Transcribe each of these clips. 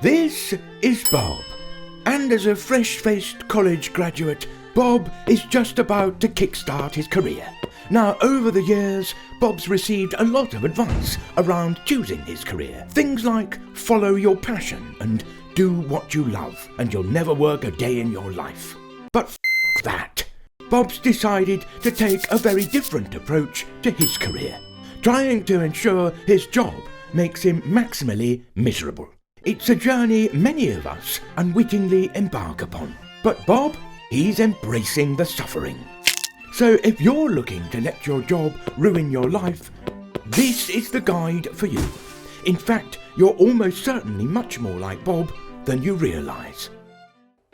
This is Bob, and as a fresh-faced college graduate, Bob is just about to kickstart his career. Now, over the years, Bob's received a lot of advice around choosing his career. Things like follow your passion and do what you love, and you'll never work a day in your life. But f*** that. Bob's decided to take a very different approach to his career, trying to ensure his job makes him maximally miserable. It's a journey many of us unwittingly embark upon. But Bob, he's embracing the suffering. So if you're looking to let your job ruin your life, this is the guide for you. In fact, you're almost certainly much more like Bob than you realise.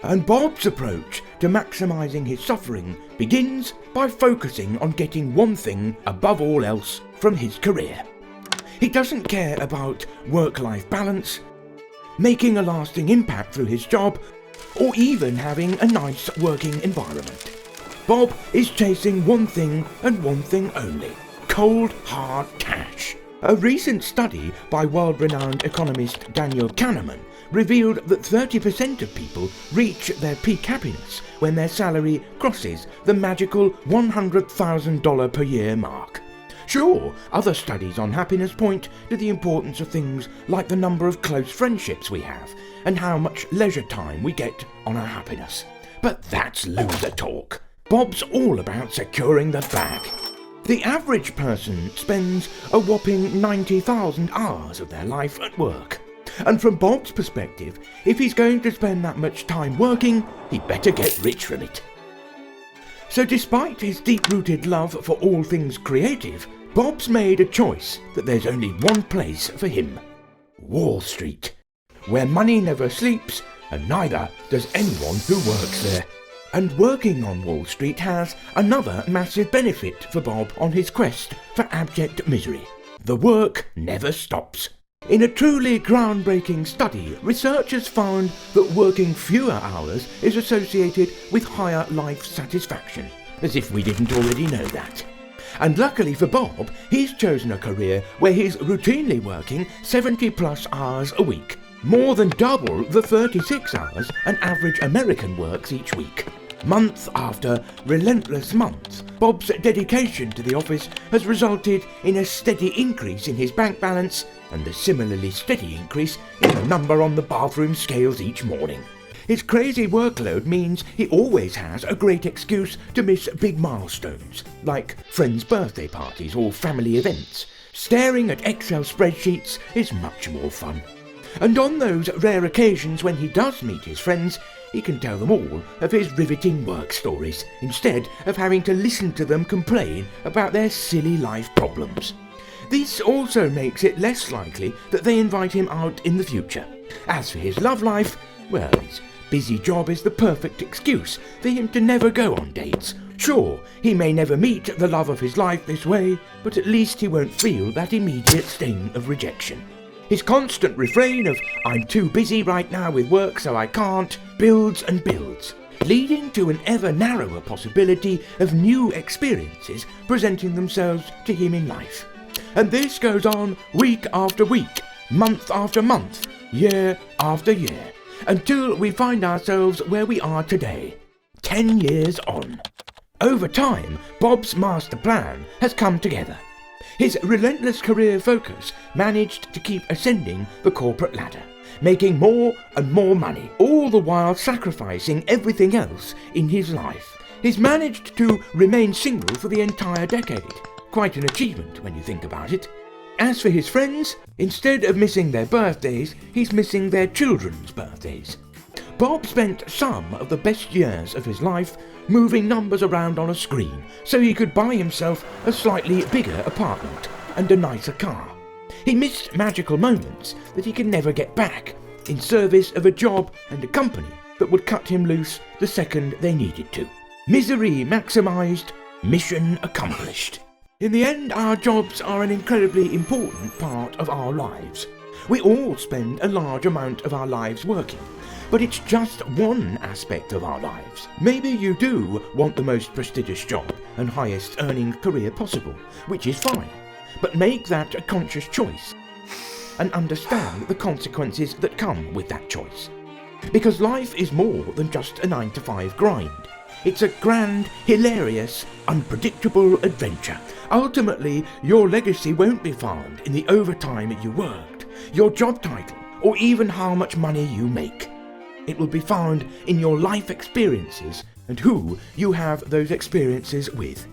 And Bob's approach to maximising his suffering begins by focusing on getting one thing above all else from his career. He doesn't care about work-life balance, making a lasting impact through his job, or even having a nice working environment. Bob is chasing one thing and one thing only: cold, hard cash. A recent study by world-renowned economist Daniel Kahneman revealed that 30% of people reach their peak happiness when their salary crosses the magical $100,000 per year mark. Sure, other studies on happiness point to the importance of things like the number of close friendships we have and how much leisure time we get on our happiness. But that's loser talk. Bob's all about securing the bag. The average person spends a whopping 90,000 hours of their life at work. And from Bob's perspective, if he's going to spend that much time working, he'd better get rich from it. So despite his deep-rooted love for all things creative, Bob's made a choice that there's only one place for him: Wall Street, where money never sleeps and neither does anyone who works there. And working on Wall Street has another massive benefit for Bob on his quest for abject misery: the work never stops. In a truly groundbreaking study, researchers found that working fewer hours is associated with higher life satisfaction, as if we didn't already know that. And luckily for Bob, he's chosen a career where he's routinely working 70 plus hours a week, more than double the 36 hours an average American works each week. Month after relentless month, Bob's dedication to the office has resulted in a steady increase in his bank balance and a similarly steady increase in the number on the bathroom scales each morning. His crazy workload means he always has a great excuse to miss big milestones, like friends' birthday parties or family events. Staring at Excel spreadsheets is much more fun. And on those rare occasions when he does meet his friends, he can tell them all of his riveting work stories, instead of having to listen to them complain about their silly life problems. This also makes it less likely that they invite him out in the future. As for his love life, well, his busy job is the perfect excuse for him to never go on dates. Sure, he may never meet the love of his life this way, but at least he won't feel that immediate sting of rejection. His constant refrain of "I'm too busy right now with work so I can't" builds and builds, leading to an ever narrower possibility of new experiences presenting themselves to him in life. And this goes on week after week, month after month, year after year, until we find ourselves where we are today, 10 years on. Over time, Bob's master plan has come together. His relentless career focus managed to keep ascending the corporate ladder, making more and more money, all the while sacrificing everything else in his life. He's managed to remain single for the entire decade. Quite an achievement when you think about it. As for his friends, instead of missing their birthdays, he's missing their children's birthdays. Bob spent some of the best years of his life moving numbers around on a screen so he could buy himself a slightly bigger apartment and a nicer car. He missed magical moments that he could never get back in service of a job and a company that would cut him loose the second they needed to. Misery maximised, mission accomplished. In the end, our jobs are an incredibly important part of our lives. We all spend a large amount of our lives working, but it's just one aspect of our lives. Maybe you do want the most prestigious job and highest earning career possible, which is fine, but make that a conscious choice. and understand the consequences that come with that choice. Because life is more than just a 9-to-5 grind. It's a grand, hilarious, unpredictable adventure. Ultimately, your legacy won't be found in the overtime you worked, your job title, or even how much money you make. It will be found in your life experiences and who you have those experiences with.